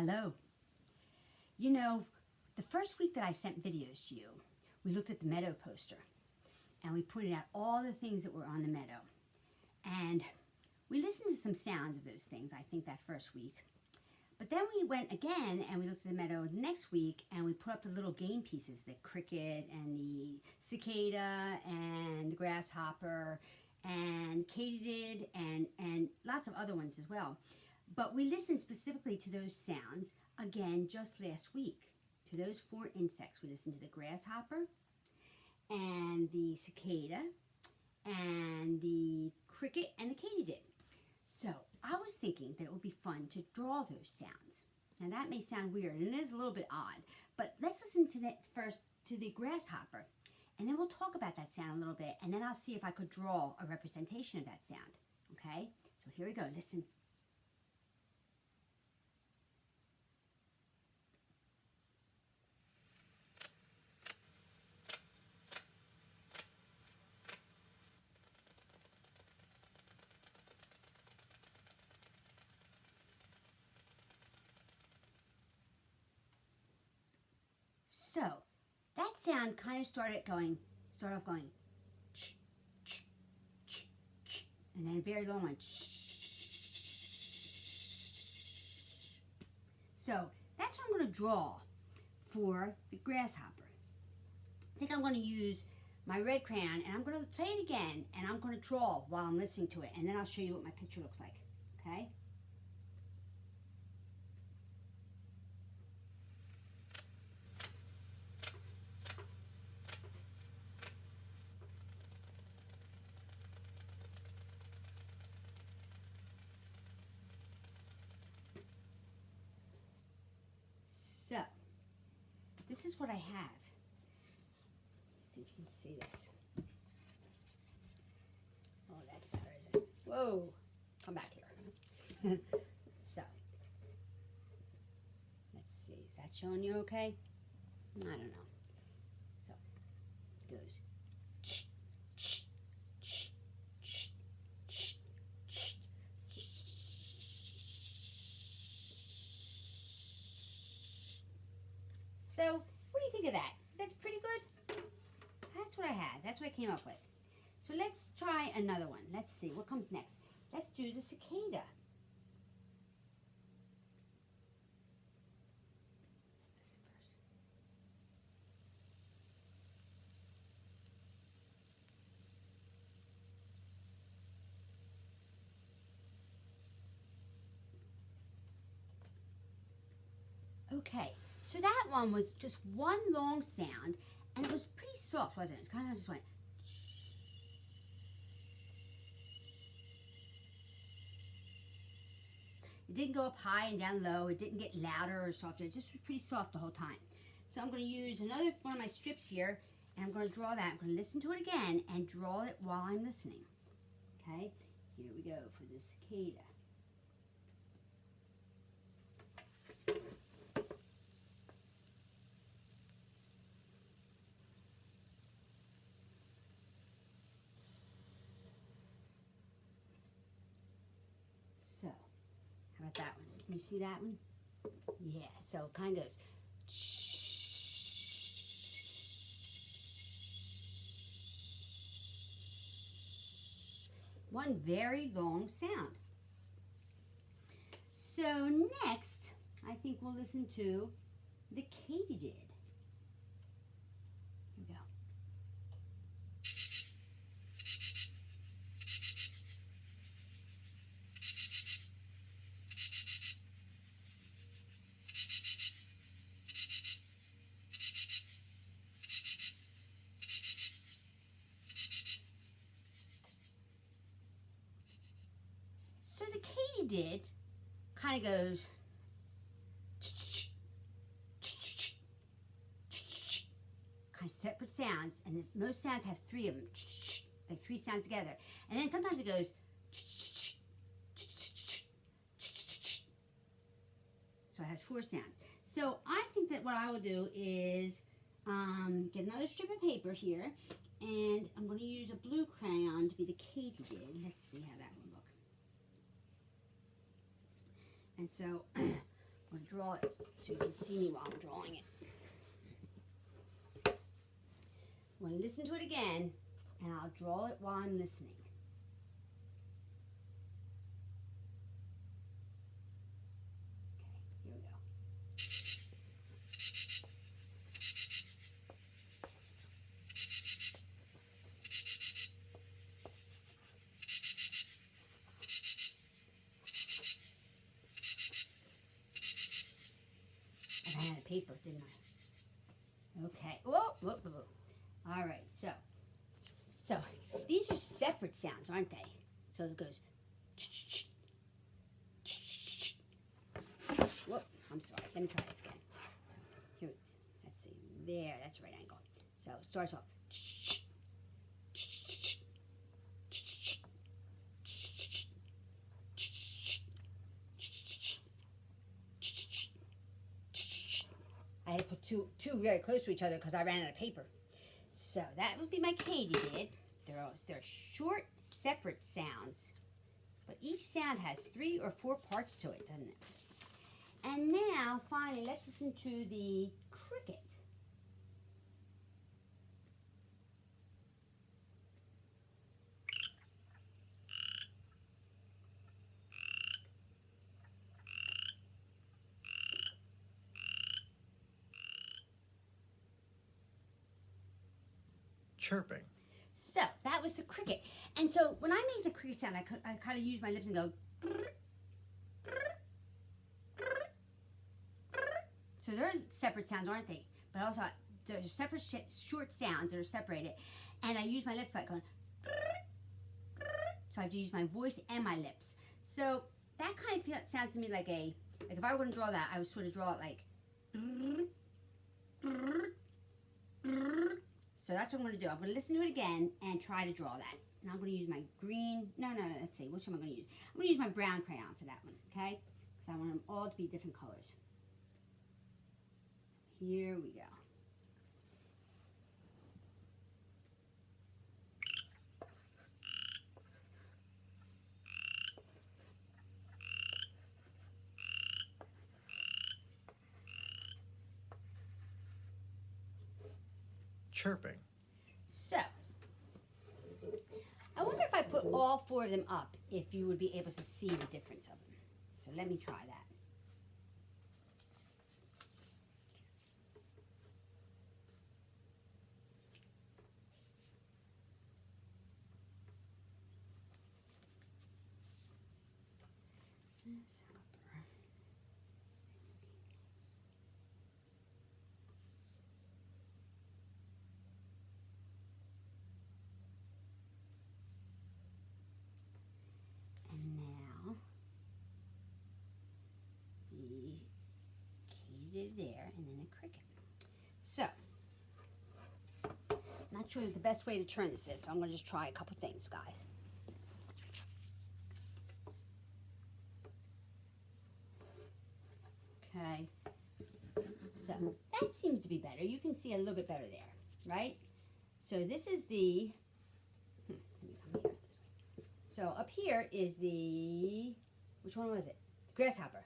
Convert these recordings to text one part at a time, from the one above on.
Hello. You know, the first week that I sent videos to you, we looked at the meadow poster and we pointed out all the things that were on the meadow. And we listened to some sounds of those things, I think, that first week. But then we went again and we looked at the meadow next week and we put up the little game pieces, the cricket and the cicada and the grasshopper and katydid and lots of other ones as well. But we listened specifically to those sounds again just last week, to those 4 insects. We listened to the grasshopper and the cicada and the cricket and the katydid. So I was thinking that it would be fun to draw those sounds. Now that may sound weird and it is a little bit odd, but let's listen to that first to the grasshopper and then we'll talk about that sound a little bit and then I'll see if I could draw a representation of that sound. Okay, so here we go, listen. So that sound kind of started off going, ch, ch, ch, ch, and then a very long one. So that's what I'm going to draw for the grasshopper. I think I'm going to use my red crayon and I'm going to play it again and I'm going to draw while I'm listening to it and then I'll show you what my picture looks like. Okay? So, this is what I have. Let's see if you can see this. Oh, that's better, isn't it? Whoa, come back here. So, let's see, is that showing you okay? I don't know. So, it goes. So, what do you think of that? That's pretty good? That's what I had. That's what I came up with. So let's try another one. Let's see. What comes next? Let's do the cicada. Okay. So that one was just one long sound, and it was pretty soft, wasn't it? It kind of just went. It didn't go up high and down low. It didn't get louder or softer. It just was pretty soft the whole time. So I'm going to use another one of my strips here, and I'm going to draw that. I'm going to listen to it again and draw it while I'm listening. Okay? Here we go for the cicada. So, how about that one? Can you see that one? Yeah, so it kind of goes. One very long sound. So next, I think we'll listen to the katydid. Here we go. So the katydid kind of goes kind of separate sounds, and most sounds have 3 of them, like 3 sounds together. And then sometimes it goes so it has 4 sounds. So I think that what I will do is get another strip of paper here, and I'm going to use a blue crayon to be the katydid. Let's see how that will look. And so I'm going to draw it so you can see me while I'm drawing it. I'm going to listen to it again, and I'll draw it while I'm listening. Okay, here we go. I ran out of paper, didn't I? Okay. Whoa, whoa, whoa. All right, so these are separate sounds, aren't they? So it goes. Whoop, I'm sorry. Let me try this again. Here, let's see. There, that's the right angle. So it starts off. I had to put two very close to each other because I ran out of paper. So that would be my katydid. They're short, separate sounds, but each sound has 3 or 4 parts to it, doesn't it? And now, finally, let's listen to the cricket. Chirping. So that was the cricket. And so when I make the cricket sound, I kind of use my lips and go. So they're separate sounds, aren't they? But also there's separate short sounds that are separated. And I use my lips like going. So I have to use my voice and my lips. So that kind of sounds to me like if I were to draw that, I would sort of draw it like. So that's what I'm going to do. I'm going to listen to it again and try to draw that. And I'm going to use my green, no, let's see, which one am I going to use? I'm going to use my brown crayon for that one, okay? Because I want them all to be different colors. Here we go. Chirping. So, I wonder if I put all 4 of them up, if you would be able to see the difference of them. So let me try that. There, and then a cricket. So, not sure the best way to turn this is, so I'm going to just try a couple things, guys. Okay. So, that seems to be better. You can see a little bit better there, right? So, this is the... let me come here. So, up here is the... which one was it? The grasshopper.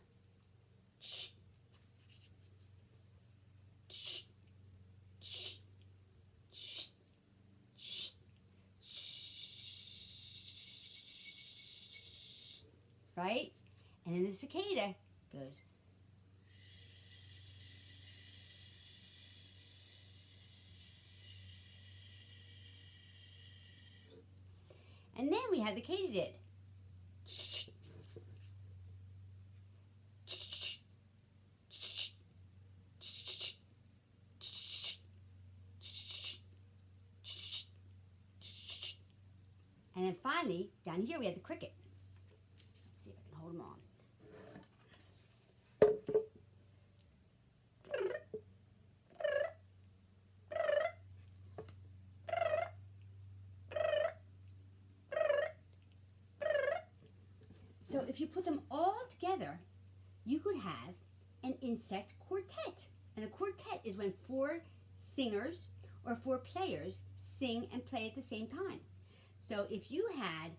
Right? And then the cicada goes. And then we have the katydid. And then finally, down here we have the cricket. Let's see if I can hold them on. So if you put them all together, you could have an insect quartet. And a quartet is when 4 singers or 4 players sing and play at the same time. So if you had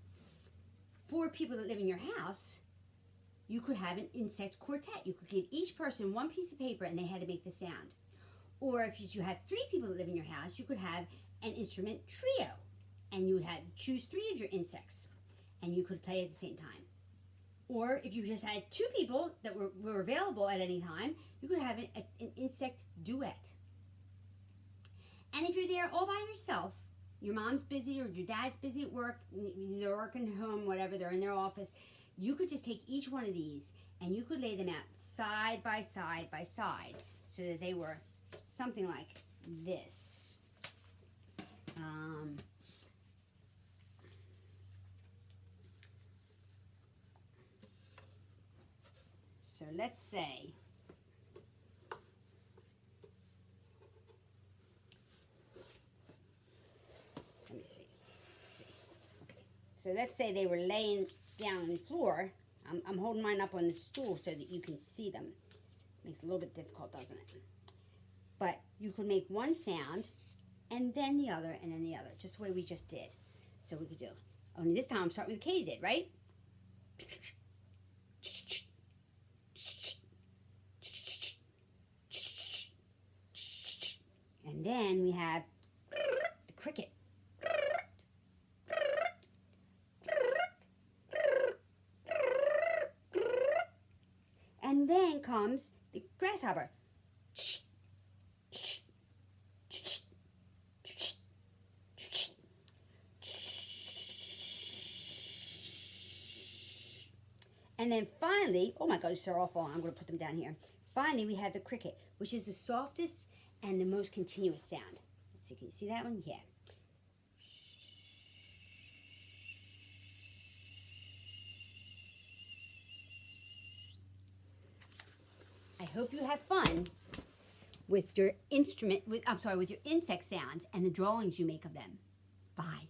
4 people that live in your house, you could have an insect quartet. You could give each person one piece of paper and they had to make the sound. Or if you have 3 people that live in your house, you could have an instrument trio. And you would choose 3 of your insects. And you could play at the same time. Or if you just had 2 people that were available at any time, you could have an insect duet. And if you're there all by yourself, your mom's busy or your dad's busy at work, they're working at home, whatever, they're in their office, you could just take each one of these and you could lay them out side by side by side so that they were something like this. So let's say let me see. Let's see. Okay. So let's say they were laying down on the floor. I'm holding mine up on the stool so that you can see them. Makes it a little bit difficult, doesn't it? But you could make one sound and then the other and then the other, just the way we just did. So we could do. Only this time I'm starting with Katie did, right? And then we have the cricket. And then comes the grasshopper. And then finally, oh my gosh, they're all falling. I'm going to put them down here. Finally, we have the cricket, which is the softest and the most continuous sound. Let's see, can you see that one? Yeah. I hope you have fun with your with your insect sounds and the drawings you make of them. Bye.